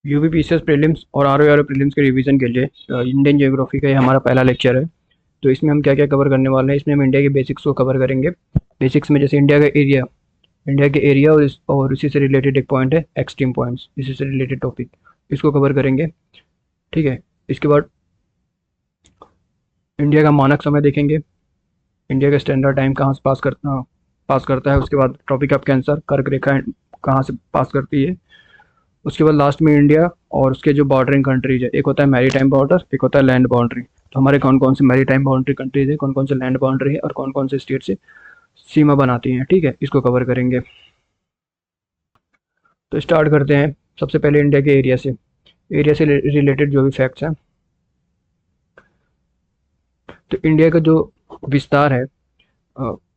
UPPCS prelims और RO prelims के revision के लिए इंडियन ज्योग्राफी का ये हमारा पहला लेक्चर है। तो इसमें हम क्या क्या कवर करने वाले हैं, इसमें हम इंडिया के बेसिक्स को कवर करेंगे। बेसिक्स में जैसे इंडिया के एरिया और इसी से रिलेटेड एक पॉइंट है एक्सट्रीम पॉइंट्स, इसी से रिलेटेड टॉपिक इसको कवर करेंगे। ठीक है। इसके बाद इंडिया का मानक समय देखेंगे, इंडिया का स्टैंडर्ड टाइम कहाँ से पास करता है। उसके बाद ट्रॉपिक ऑफ कैंसर, कर्क रेखा कहाँ से पास करती है। उसके बाद लास्ट में इंडिया और उसके जो बॉर्डरिंग कंट्रीज है, एक होता है मैरी टाइम बॉर्डर, एक होता है लैंड बाउंड्री। तो हमारे कौन कौन से मैरी टाइम बाउंड्री कंट्रीज है, कौन कौन से लैंड बाउंड्री है और कौन कौन से स्टेट से सीमा बनाती हैं। ठीक है, इसको कवर करेंगे। तो स्टार्ट करते हैं सबसे पहले इंडिया के एरिया से रिलेटेड जो भी फैक्ट्स हैं। तो इंडिया का जो विस्तार है,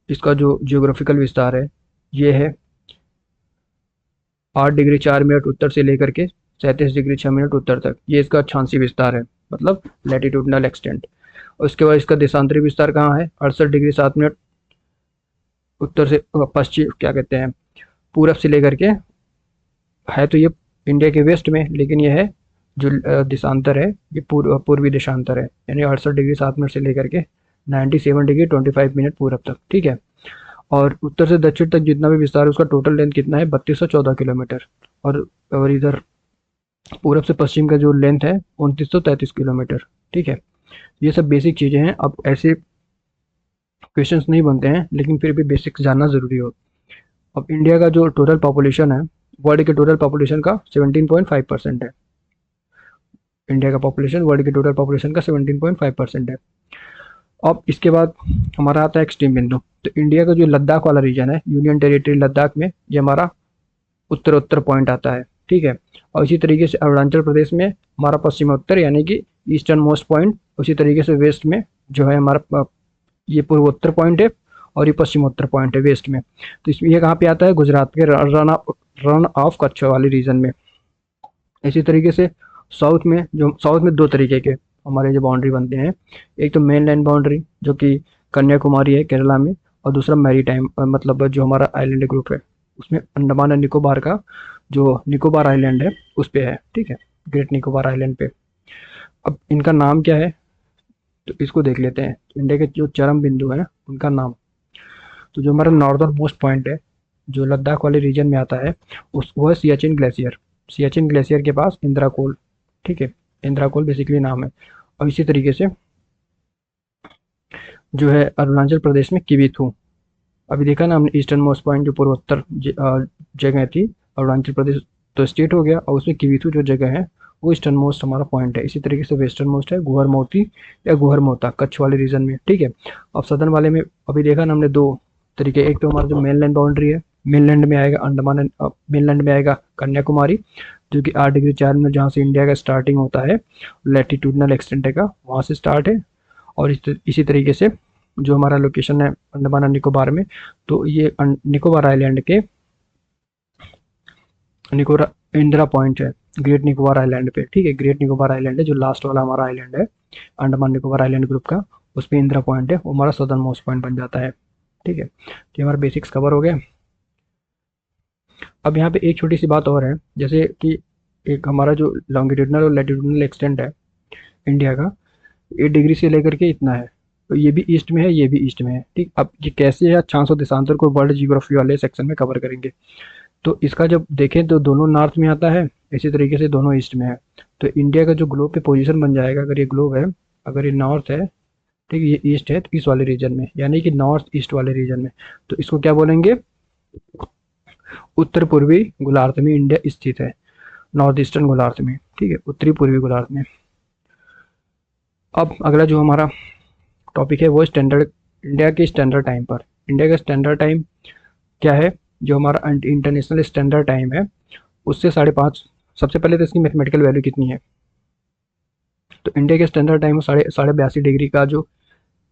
इसका जो जियोग्राफिकल विस्तार है, ये है 8 डिग्री 4 मिनट उत्तर से लेकर के 37 डिग्री 6 मिनट उत्तर तक। ये इसका अक्षांशीय विस्तार है, मतलब लैटिट्यूडनल एक्सटेंट। और उसके बाद इसका देशांतरी विस्तार कहाँ है, 68 डिग्री 7 मिनट उत्तर से पश्चिम क्या कहते हैं पूरब से लेकर के। है तो ये इंडिया के वेस्ट में, लेकिन ये है जो देशांतर है, ये पूर्वी देशांतर है, यानी 68 डिग्री 7 मिनट से लेकर के 97 डिग्री 25 मिनट पूरब तक। ठीक है। और उत्तर से दक्षिण तक जितना भी विस्तार है उसका टोटल लेंथ कितना है, 3214 किलोमीटर। और इधर पूरब से पश्चिम का जो लेंथ है 2933 किलोमीटर। ठीक है। ये सब बेसिक चीज़ें हैं। अब ऐसे क्वेश्चंस नहीं बनते हैं, लेकिन फिर भी बेसिक्स जानना ज़रूरी हो। अब इंडिया का जो टोटल पॉपुलेशन है, वर्ल्ड के टोटल पॉपुलेशन का 17.5% है। इंडिया का पॉपुलेशन वर्ल्ड के टोटल पॉपुलेशन का 17.5% है। अब इसके बाद हमारा आता है एक्सट्रीम बिंदु। तो इंडिया का जो लद्दाख वाला रीजन है, यूनियन टेरिटरी लद्दाख में, ये हमारा उत्तरोत्तर पॉइंट आता है। ठीक है। और इसी तरीके से अरुणाचल प्रदेश में हमारा पश्चिमोत्तर यानी कि ईस्टर्न मोस्ट पॉइंट। उसी तरीके से वेस्ट में जो है हमारा ये पूर्वोत्तर पॉइंट है और ये पश्चिमोत्तर पॉइंट है वेस्ट में। तो इसमें ये कहाँ पे आता है, गुजरात के रन ऑफ कच्छ वाले रीजन में। इसी तरीके से साउथ में दो तरीके के हमारे जो बाउंड्री बनते हैं। एक तो मेन लैंड बाउंड्री जो कि कन्याकुमारी है केरला में, और दूसरा मैरी टाइम मतलब जो हमारा आइलैंड ग्रुप है उसमें अंडमान एंड निकोबार का जो निकोबार आइलैंड है उस पे है। ठीक है, ग्रेट निकोबार आइलैंड पे। अब इनका नाम क्या है, तो इसको देख लेते हैं। इंडिया के जो चरम बिंदु है उनका नाम, तो जो हमारा नॉर्दर्न मोस्ट पॉइंट है जो लद्दाख वाले रीजन में आता है, उस वो है सियाचिन ग्लेशियर। सियाचिन ग्लेशियर के पास इंदिरा कोल। ठीक है, इंदिरा कोल बेसिकली नाम है। और इसी तरीके से जो है अरुणाचल प्रदेश में किविथू। अभी देखा ना हमने ईस्टर्न मोस्ट पॉइंट जो पूर्वोत्तर जगह थी अरुणाचल प्रदेश, तो स्टेट हो गया, और उसमें किविथू जो जगह है वो ईस्टर्न मोस्ट हमारा पॉइंट है। इसी तरीके से वेस्टर्न मोस्ट है गुहर मोती या गुहर मोता कच्छ वाले रीजन में। ठीक है। अब सदर्न वाले में अभी देखा ना हमने दो तरीके, एक तो हमारा जो मेनलैंड बाउंड्री है, मेनलैंड में आएगा मेनलैंड में आएगा कन्याकुमारी जो कि 8 डिग्री 4 मिनट जहाँ से इंडिया का स्टार्टिंग होता है, लैटिट्यूडनल एक्सटेंट का वहाँ से स्टार्ट है। और इसी तरीके से जो हमारा लोकेशन है अंडमान एंड निकोबार में, तो ये निकोबार आइलैंड के निकोबार इंदिरा पॉइंट है ग्रेट निकोबार आइलैंड पे। ठीक है, ग्रेट निकोबार आइलैंड है जो लास्ट वाला हमारा आइलैंड है अंडमान निकोबार आइलैंड ग्रुप का, उस पर इंदिरा पॉइंट है, वो हमारा सदर्न मोस्ट पॉइंट बन जाता है। ठीक है, तो ये हमारा बेसिक्स कवर हो गया। अब यहाँ पे एक छोटी सी बात और है, जैसे कि एक हमारा जो लॉन्गिट्यूडनल और लैटिट्यूडनल एक्सटेंट है इंडिया का, 8 डिग्री से लेकर के इतना है, तो ये भी ईस्ट में है, ये भी ईस्ट में है। ठीक, अब ये कैसे है अक्षांश और देशांतर को वर्ल्ड जियोग्राफी वाले सेक्शन में कवर करेंगे। तो इसका जब देखें तो दोनों नॉर्थ में आता है, इसी तरीके से दोनों ईस्ट में है। तो इंडिया का जो ग्लोब पे पोजीशन बन जाएगा, अगर ये ग्लोब है, अगर ये नॉर्थ है, ठीक है, ये ईस्ट है, तो इस वाले रीजन में यानी कि नॉर्थ ईस्ट वाले रीजन में, तो इसको क्या बोलेंगे, उत्तर पूर्वी गोलार्ध में इंडिया स्थित है, नॉर्थ ईस्टर्न गोलार्ध में। ठीक है, उत्तरी पूर्वी गोलार्ध में। अब अगला जो हमारा टॉपिक है वो स्टैंडर्ड, इंडिया के स्टैंडर्ड टाइम पर। इंडिया का स्टैंडर्ड टाइम क्या है, जो हमारा इंटरनेशनल स्टैंडर्ड टाइम है उससे 5.5। सबसे पहले तो इसकी मैथमेटिकल वैल्यू कितनी है, तो इंडिया के स्टैंडर्ड टाइम साढ़े 82 डिग्री का जो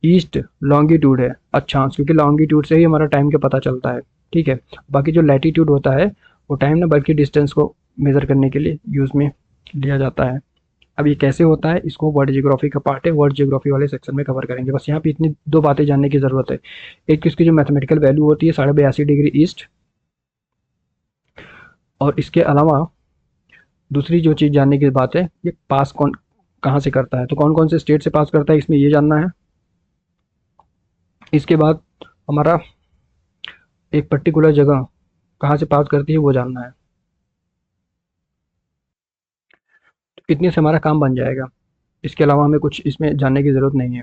ईस्ट लॉन्गिट्यूड है अक्षांश, क्योंकि लॉन्गिट्यूड से ही हमारा टाइम का पता चलता है। ठीक है, बाकी जो लैटिट्यूड होता है वो टाइम ना बल्कि डिस्टेंस को मेजर करने के लिए यूज़ में लिया जाता है। अब ये कैसे होता है, इसको वर्ल्ड जियोग्राफी का पार्ट है, वर्ल्ड जियोग्राफी वाले सेक्शन में कवर करेंगे। बस यहाँ पे इतनी दो बातें जानने की ज़रूरत है। एक तो इसकी जो मैथमेटिकल वैल्यू होती है 82.5 डिग्री ईस्ट, और इसके अलावा दूसरी जो चीज़ जानने की बात है, ये पास कौन कहाँ से करता है, तो कौन कौन से स्टेट से पास करता है इसमें ये जानना है। इसके बाद हमारा एक पर्टिकुलर जगह कहाँ से पास करती है वो जानना है। तो इतने से हमारा काम बन जाएगा, इसके अलावा हमें कुछ इसमें जानने की ज़रूरत नहीं है।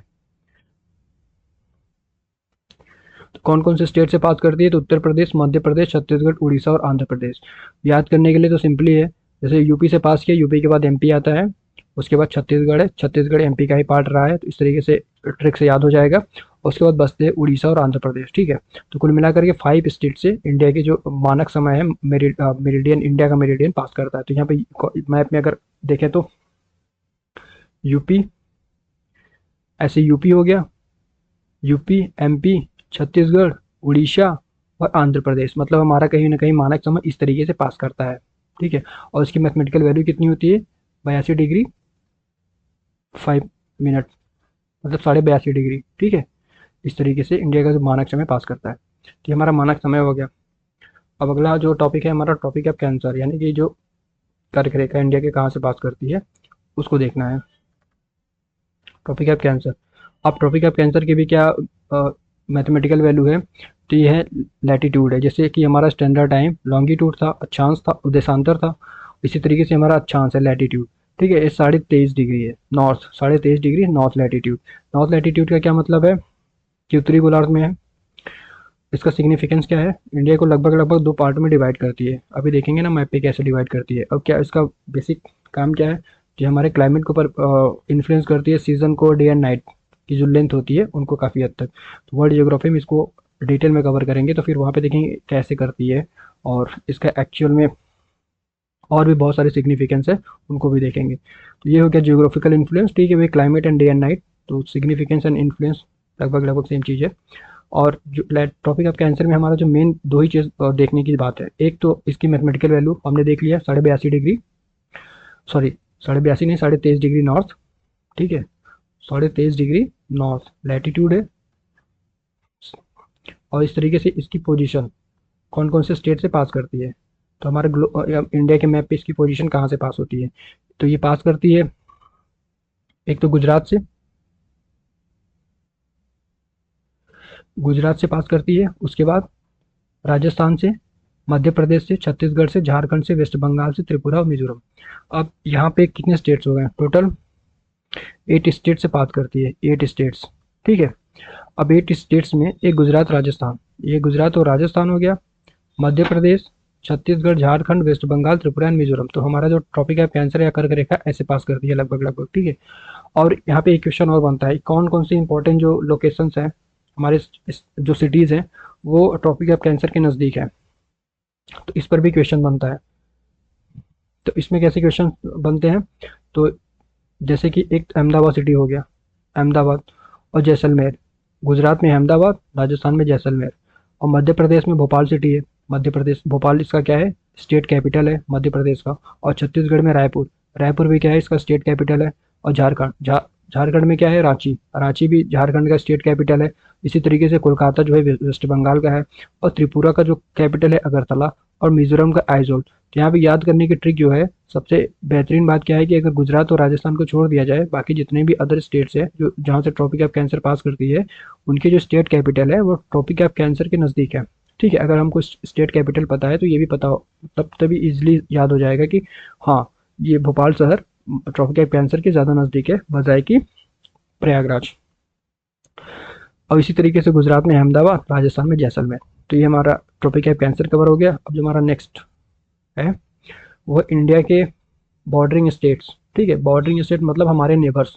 तो कौन कौन से स्टेट से पास करती है, तो उत्तर प्रदेश, मध्य प्रदेश, छत्तीसगढ़, उड़ीसा और आंध्र प्रदेश। याद करने के लिए तो सिंपली है, जैसे यूपी से पास किया, यूपी के बाद एमपी आता है, उसके बाद छत्तीसगढ़ है, छत्तीसगढ़ एमपी का ही पार्ट रहा है, तो इस तरीके से ट्रिक से याद हो जाएगा। उसके बाद बसते हैं उड़ीसा और आंध्र प्रदेश, ठीक है। तो कुल मिलाकर के 5 स्टेट से इंडिया की जो मानक समय है, मेरिडियन, इंडिया का मेरिडियन पास करता है। तो यहाँ पे मैप में अगर देखें तो यूपी, ऐसे यूपी हो गया, यूपी, एमपी, छत्तीसगढ़, उड़ीसा और आंध्र प्रदेश, मतलब हमारा कहीं ना कहीं मानक समय इस तरीके से पास करता है, ठीक है। और इसकी मैथमेटिकल वैल्यू कितनी होती है, 82 डिग्री 5 मिनट, मतलब 82.5 डिग्री, ठीक है। इस तरीके से इंडिया का जो मानक समय पास करता है। तो ये हमारा मानक समय हो गया। अब अगला जो टॉपिक है हमारा, टॉपिक ऑफ कैंसर, यानी कि जो कर्क रेखा इंडिया के कहाँ से पास करती है उसको देखना है। टॉपिक ऑफ कैंसर, अब टॉपिक ऑफ कैंसर की भी क्या मैथमेटिकल वैल्यू है, तो ये है लैटिट्यूड है। जैसे कि हमारा स्टैंडर्ड टाइम लॉन्गिट्यूड था, अक्षांश था, देशांतर था, इसी तरीके से हमारा अक्षांश है लैटिट्यूड, ठीक है। ये 23.5 डिग्री है north, 23.5 degree north latitude. North latitude का क्या मतलब है कि उत्तरी गोलार्ध में है। इसका सिग्निफिकेंस क्या है, इंडिया को लगभग लगभग 2 पार्ट में डिवाइड करती है। अभी देखेंगे ना मैप पे कैसे डिवाइड करती है। अब क्या इसका बेसिक काम क्या है, कि हमारे क्लाइमेट के ऊपर इन्फ्लुएंस करती है, सीजन को, डे एंड नाइट की जो लेंथ होती है उनको काफ़ी हद तक। तो वर्ल्ड जियोग्राफी में इसको डिटेल में कवर करेंगे, तो फिर वहाँ पे देखेंगे कैसे करती है, और इसका एक्चुअल में और भी बहुत सारे सिग्निफिकेंस है, उनको भी देखेंगे। तो ये हो गया जियोग्राफिकल इन्फ्लुएंस, ठीक है भाई, climate and day and night. तो सिग्निफिकेंस एंड इन्फ्लुएंस लगभग लगभग सेम चीज़ है। और जो टॉपिक ऑफ कैंसर में हमारा जो मेन दो ही चीज़ देखने की बात है, एक तो इसकी मैथमेटिकल वैल्यू हमने देख लिया, 82.5 डिग्री, सॉरी 82.5 नहीं, 23.5 डिग्री नॉर्थ, ठीक है, 23.5 डिग्री नॉर्थ लैटिट्यूड है। और इस तरीके से इसकी पोजीशन कौन कौन से स्टेट से पास करती है, तो हमारे इंडिया के मैप पे इसकी पोजीशन कहाँ से पास होती है, तो ये पास करती है एक तो गुजरात से, गुजरात से पास करती है, उसके बाद राजस्थान से, मध्य प्रदेश से, छत्तीसगढ़ से, झारखंड से, वेस्ट बंगाल से, त्रिपुरा और मिजोरम। अब यहाँ पे कितने स्टेट्स हो गए टोटल, 8 स्टेट से पास करती है, 8 स्टेट्स, ठीक है। अब 8 स्टेट्स में एक गुजरात, राजस्थान, ये गुजरात और राजस्थान हो गया, मध्य प्रदेश, छत्तीसगढ़, झारखंड, वेस्ट बंगाल, त्रिपुरा एंड मिजोरम। तो हमारा जो टॉपिक है कैंसर या कर्क रेखा ऐसे पास करती है लगभग लगभग, ठीक है। और यहाँ पे एक क्वेश्चन और बनता है, कौन कौन सी इंपॉर्टेंट जो लोकेशंस हैं हमारे जो सिटीज़ हैं वो टॉपिक ऑफ कैंसर के नज़दीक है, तो इस पर भी क्वेश्चन बनता है। तो इसमें कैसे क्वेश्चन बनते हैं, तो जैसे कि एक अहमदाबाद सिटी हो गया, अहमदाबाद, और जैसलमेर, गुजरात में अहमदाबाद, राजस्थान में जैसलमेर, और मध्य प्रदेश में भोपाल सिटी है, मध्य प्रदेश, भोपाल इसका क्या है, स्टेट कैपिटल है मध्य प्रदेश का। और छत्तीसगढ़ में रायपुर, रायपुर भी क्या है, इसका स्टेट कैपिटल है। और झारखंड में क्या है, रांची, रांची भी झारखंड का स्टेट कैपिटल है। इसी तरीके से कोलकाता जो है वेस्ट बंगाल का है। और त्रिपुरा का जो कैपिटल है अगरतला, और मिजोरम का आइजोल। तो यहाँ पे याद करने की ट्रिक जो है, सबसे बेहतरीन बात क्या है कि अगर गुजरात और राजस्थान को छोड़ दिया जाए, बाकी जितने भी अदर स्टेट्स है जो जहाँ से ट्रॉपिक ऑफ कैंसर पास करती है, उनके जो स्टेट कैपिटल है वो ट्रॉपिक ऑफ कैंसर के नज़दीक है, ठीक है। अगर हमको स्टेट कैपिटल पता है तो ये भी पता हो, तब तभी इजिली याद हो जाएगा कि हाँ, ये भोपाल शहर ट्रॉपिक ऑफ कैंसर के ज़्यादा नज़दीक है बजाय कि प्रयागराज। और इसी तरीके से गुजरात में अहमदाबाद, राजस्थान में जैसलमेर। तो ये हमारा ट्रॉपिक ऑफ कैंसर कवर हो गया। अब जो हमारा नेक्स्ट है वो इंडिया के बॉर्डरिंग स्टेट्स, ठीक है। बॉर्डरिंग स्टेट मतलब हमारे नेबर्स,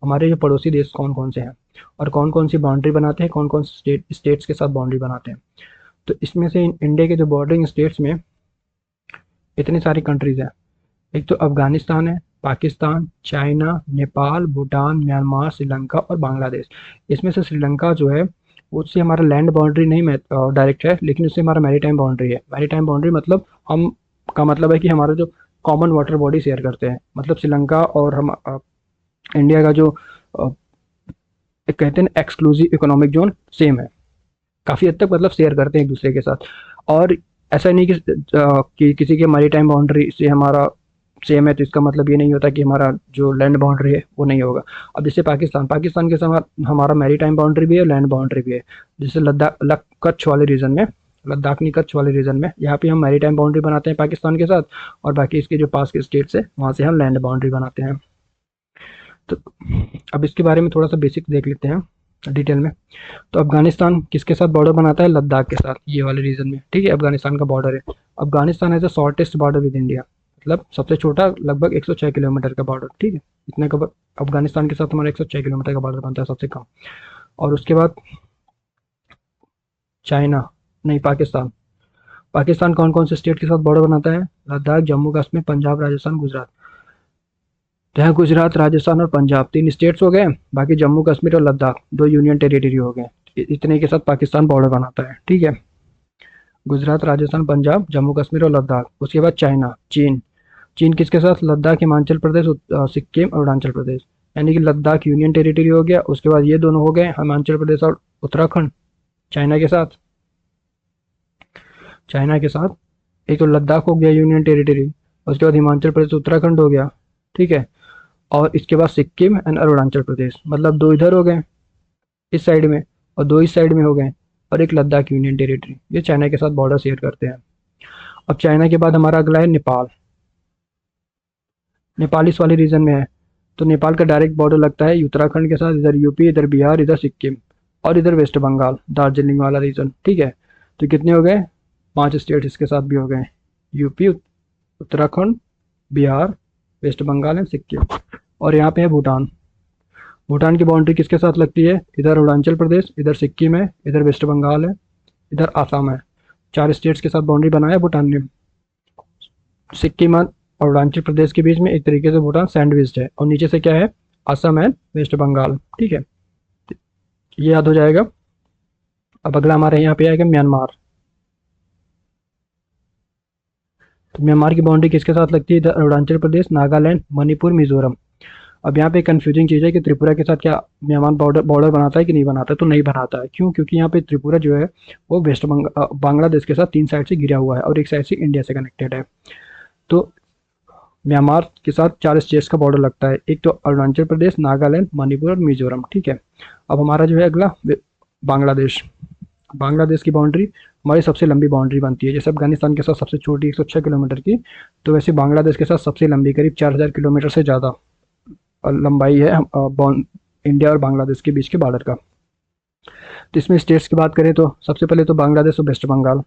हमारे जो पड़ोसी देश कौन कौन से हैं और कौन कौन सी बाउंड्री बनाते हैं, कौन कौन से स्टेट्स के साथ बाउंड्री बनाते हैं। तो इसमें से इंडिया के जो बॉर्डरिंग स्टेट्स में इतनी सारी कंट्रीज हैं। एक तो अफगानिस्तान है, पाकिस्तान, चाइना, नेपाल, भूटान, म्यांमार, श्रीलंका और बांग्लादेश। इसमें से श्रीलंका जो है उससे हमारा लैंड बाउंड्री नहीं डायरेक्ट है, लेकिन उससे हमारा मैरीटाइम बाउंड्री है। मैरीटाइम बाउंड्री मतलब हम का मतलब है कि हमारा जो कॉमन वाटर बॉडी शेयर करते हैं, मतलब श्रीलंका और हम इंडिया का जो कहते हैं एक्सक्लूसिव इकोनॉमिक जोन सेम है, काफ़ी हद तक मतलब शेयर करते हैं एक दूसरे के साथ। और ऐसा नहीं कि किसी के मैरीटाइम बाउंड्री से हमारा सेम है तो इसका मतलब ये नहीं होता कि हमारा जो लैंड बाउंड्री है वो नहीं होगा। अब जैसे पाकिस्तान पाकिस्तान के साथ हमारा मैरी टाइम बाउंड्री भी है, लैंड बाउंड्री भी है। जैसे लद्दाख कच्छ वाले रीजन में, लद्दाख नहीं कच्छ वाले रीजन में, यहाँ पे हम मैरी टाइम बाउंड्री बनाते हैं पाकिस्तान के साथ, और बाकी इसके जो पास के स्टेट्स है वहाँ से हम लैंड बाउंड्री बनाते हैं। तो अब इसके बारे में थोड़ा सा बेसिक देख लेते हैं डिटेल में। तो अफगानिस्तान किसके साथ बॉर्डर बनाता है? लद्दाख के साथ, ये वाले रीजन में, ठीक है, अफगानिस्तान का बॉर्डर है। अफगानिस्तान है the shortest border with India, मतलब सबसे छोटा, लगभग 106 किलोमीटर का बॉर्डर, ठीक है, इतने का अफगानिस्तान के साथ हमारा 106 किलोमीटर का बॉर्डर बनता है सबसे कम। और उसके बाद चाइना, नहीं पाकिस्तान, पाकिस्तान कौन कौन से स्टेट के साथ बॉर्डर बनाता है? लद्दाख, जम्मू कश्मीर, पंजाब, राजस्थान, गुजरात। तो यहाँ गुजरात, राजस्थान और पंजाब 3 स्टेट्स हो गए, बाकी जम्मू कश्मीर और लद्दाख 2 यूनियन टेरिटरी हो गए। इतने के साथ पाकिस्तान बॉर्डर बनाता है, ठीक है, गुजरात, राजस्थान, पंजाब, जम्मू कश्मीर और लद्दाख। उसके बाद चाइना, चीन, चीन किसके साथ? लद्दाख, हिमाचल प्रदेश, सिक्किम, अरुणाचल प्रदेश, यानी कि लद्दाख यूनियन टेरिटरी हो गया। उसके बाद ये दोनों हो गए, हिमाचल प्रदेश और उत्तराखंड, चाइना के साथ, चाइना के साथ। एक तो लद्दाख हो गया यूनियन टेरिटरी, उसके बाद हिमाचल प्रदेश, उत्तराखंड हो गया, ठीक है, और इसके बाद सिक्किम एंड अरुणाचल प्रदेश, मतलब 2 इधर हो गए इस साइड में और 2 इस साइड में हो गए, और एक लद्दाख यूनियन टेरिटरी, ये चाइना के साथ बॉर्डर शेयर करते हैं। अब चाइना के बाद हमारा अगला है नेपाल। नेपाल इस वाले रीजन में है, तो नेपाल का डायरेक्ट बॉर्डर लगता है उत्तराखंड के साथ, इधर यूपी, इधर बिहार, इधर सिक्किम, और इधर वेस्ट बंगाल, दार्जिलिंग वाला रीजन, ठीक है। तो कितने हो गए? 5 स्टेट इसके साथ भी हो गए, UP, Uttarakhand, Bihar, West Bengal and Sikkim. और यहाँ पे है भूटान। भूटान की बाउंड्री किसके साथ लगती है? इधर अरुणाचल प्रदेश, इधर सिक्किम है, इधर वेस्ट बंगाल है, इधर आसाम है। 4 स्टेट्स के साथ बाउंड्री बनाया भूटान ने। सिक्किम और अरुणाचल प्रदेश के बीच में एक तरीके से भूटान सैंडविच्ड है, और नीचे से क्या है? असम एंड वेस्ट बंगाल, ठीक है, ये याद हो जाएगा। अब अगला हमारे यहाँ पे आएगा म्यांमार। तो म्यांमार की बाउंड्री किसके साथ लगती है? इधर अरुणाचल प्रदेश, नागालैंड, मणिपुर, मिजोरम। अब यहाँ पे कंफ्यूजिंग चीज़ है कि त्रिपुरा के साथ क्या म्यांमार बॉर्डर बॉर्डर बनाता है कि नहीं बनाता है? तो नहीं बनाता है। क्यों? क्योंकि यहाँ पे त्रिपुरा जो है वो बांग्लादेश के साथ 3 साइड से घिरा हुआ है और एक साइड से इंडिया से कनेक्टेड है। तो म्यांमार के साथ 4 स्टेट्स का बॉर्डर लगता है, एक तो अरुणाचल प्रदेश, नागालैंड, मणिपुर और मिजोरम, ठीक है। अब हमारा जो है अगला बांग्लादेश। बांग्लादेश की बाउंड्री हमारी सबसे लंबी बाउंड्री बनती है, जैसे अफगानिस्तान के साथ सबसे छोटी 106 किलोमीटर की, तो वैसे बांग्लादेश के साथ सबसे लंबी करीब 4000 किलोमीटर से ज़्यादा लंबाई है इंडिया और बांग्लादेश के बीच के बॉर्डर का। तो इसमें स्टेट्स की बात करें तो सबसे पहले तो बांग्लादेश और वेस्ट बंगाल,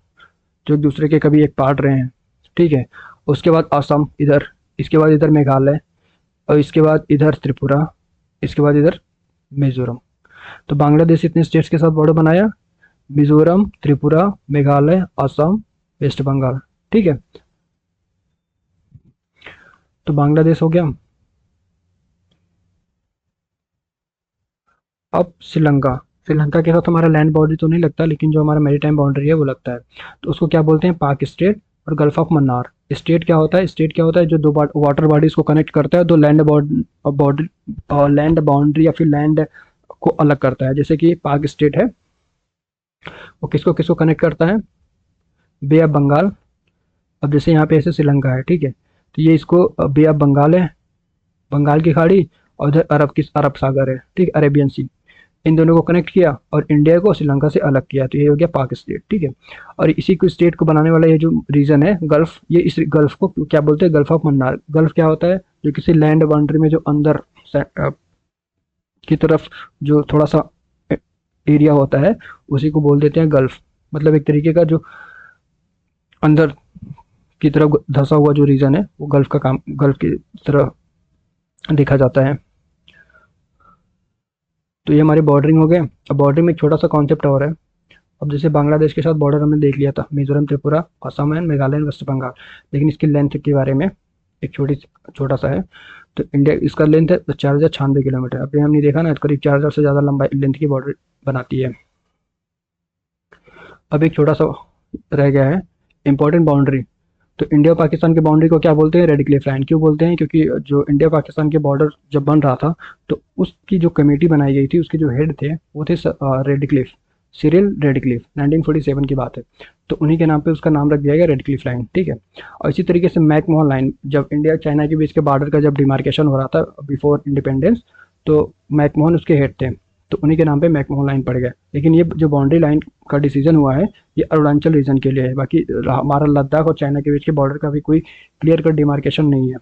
जो एक दूसरे के कभी एक पार्ट रहे हैं, ठीक है। उसके बाद असम इधर, इसके बाद इधर मेघालय, और इसके बाद इधर त्रिपुरा, इसके बाद इधर मिजोरम। तो बांग्लादेश इतने स्टेट्स के साथ बॉर्डर बनाया, मिजोरम, त्रिपुरा, मेघालय, असम, वेस्ट बंगाल, ठीक है। तो बांग्लादेश हो गया। अब श्रीलंका, श्रीलंका के साथ हमारा लैंड बाउंड्री तो नहीं लगता, लेकिन जो हमारा मैरीटाइम बाउंड्री है वो लगता है। तो उसको क्या बोलते हैं? पाक स्टेट और गल्फ ऑफ मन्नार। स्टेट क्या होता है? स्टेट क्या होता है? जो 2 वाटर बॉडीज को कनेक्ट करता है, 2 लैंड बाउंड्री या फिर लैंड को अलग करता है। जैसे कि पाक स्टेट है, वो किसको किसको कनेक्ट करता है? बे ऑफ बंगाल। अब जैसे यहाँ पे ऐसे श्रीलंका है, ठीक है, तो ये इसको बे ऑफ बंगाल है, बंगाल की खाड़ी, और उधर अरब सागर है, ठीक, अरेबियन सी, इन दोनों को कनेक्ट किया और इंडिया को श्रीलंका से अलग किया, तो ये हो गया पाक स्टेट, ठीक है। और इसी को स्टेट को बनाने वाला ये जो रीजन है गल्फ, ये इस गल्फ को क्या बोलते हैं? Gulf of Mannar. गल्फ क्या होता है? जो किसी लैंड बाउंड्री में जो अंदर की तरफ जो थोड़ा सा एरिया होता है उसी को बोल देते हैं गल्फ, मतलब एक तरीके का जो अंदर की तरफ धंसा हुआ जो रीजन है वो गल्फ का काम, गल्फ की तरह देखा जाता है। तो ये हमारे बॉर्डरिंग हो गए। अब बॉर्डरिंग में एक छोटा सा कॉन्सेप्ट और है। अब जैसे बांग्लादेश के साथ बॉर्डर हमने देख लिया था, Mizoram, Tripura, Assam and Meghalaya and West Bengal, लेकिन इसकी लेंथ के बारे में एक छोटा सा है। तो इंडिया, इसका लेंथ है 4096 किलोमीटर। अभी हमने देखा ना, करीब 4000 से ज़्यादा लंबाई लेंथ की बॉर्डर बनाती है। अब एक छोटा सा रह गया है इंपॉर्टेंट बाउंड्री। तो इंडिया पाकिस्तान के बाउंड्री को क्या बोलते हैं? Red Cliff line. क्यों बोलते हैं? क्योंकि जो इंडिया पाकिस्तान के बॉर्डर जब बन रहा था तो उसकी जो कमेटी बनाई गई थी, उसके जो हेड थे वो थे रेड क्लिफ, सिरिल रेडक्लिफ, 1947 की बात है, तो उन्हीं के नाम पे उसका नाम रख दिया गया रेडक्लिफ लाइन, ठीक है। और इसी तरीके से मैकमोहन लाइन, जब इंडिया चाइना के बीच के बॉर्डर का जब डिमार्केशन हो रहा था बिफोर इंडिपेंडेंस, तो मैकमोहन उसके हेड थे, तो उन्हीं के नाम पे मैकमोहन लाइन पड़ गया। लेकिन ये जो बाउंड्री लाइन का डिसीजन हुआ है, ये अरुणाचल रीजन के लिए है, बाकी हमारा लद्दाख और चाइना के बीच के बॉर्डर का भी कोई क्लियर कट डिमार्केशन नहीं है।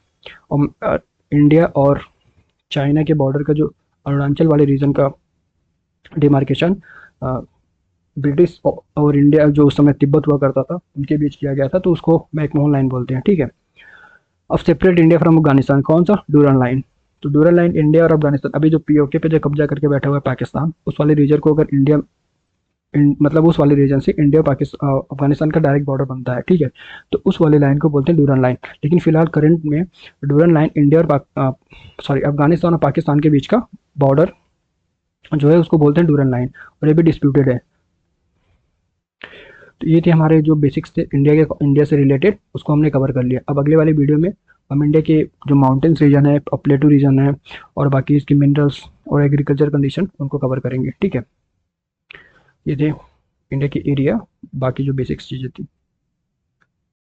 और इंडिया और चाइना के बॉर्डर का जो अरुणाचल वाले रीजन का डिमार्केशन ब्रिटिश और इंडिया, जो उस समय तिब्बत हुआ करता था, उनके बीच किया गया था, तो उसको मैकमोहन लाइन बोलते हैं, ठीक है। अब सेपरेट इंडिया फ्रॉम अफगानिस्तान, कौन सा? Durand line. तो डूरन लाइन इंडिया और अफगानिस्तान, अभी जो पीओके पे जो कब्जा करके बैठा हुआ है पाकिस्तान, उस वाले रीजन को अगर इंडिया मतलब उस वाले रीजन से इंडिया पाकिस्तान अफगानिस्तान का डायरेक्ट बॉर्डर बनता है, ठीक है। तो उस वाले लाइन को बोलते हैं डूरन लाइन। लेकिन फिलहाल करंट में डूरन लाइन इंडिया और सॉरी अफगानिस्तान और पाकिस्तान के बीच का बॉर्डर जो है उसको बोलते हैं डूरन लाइन, और ये भी डिस्प्यूटेड है। तो ये थे हमारे जो बेसिक्स थे इंडिया से रिलेटेड, उसको हमने कवर कर लिया। अब अगले वाले वीडियो में हम इंडिया के जो माउंटेन्स रीजन है, प्लेटू रीजन है, और बाकी इसकी मिनरल्स और एग्रीकल्चर कंडीशन, उनको कवर करेंगे, ठीक है। ये थे इंडिया की एरिया, बाकी जो बेसिक्स चीज़ें थी।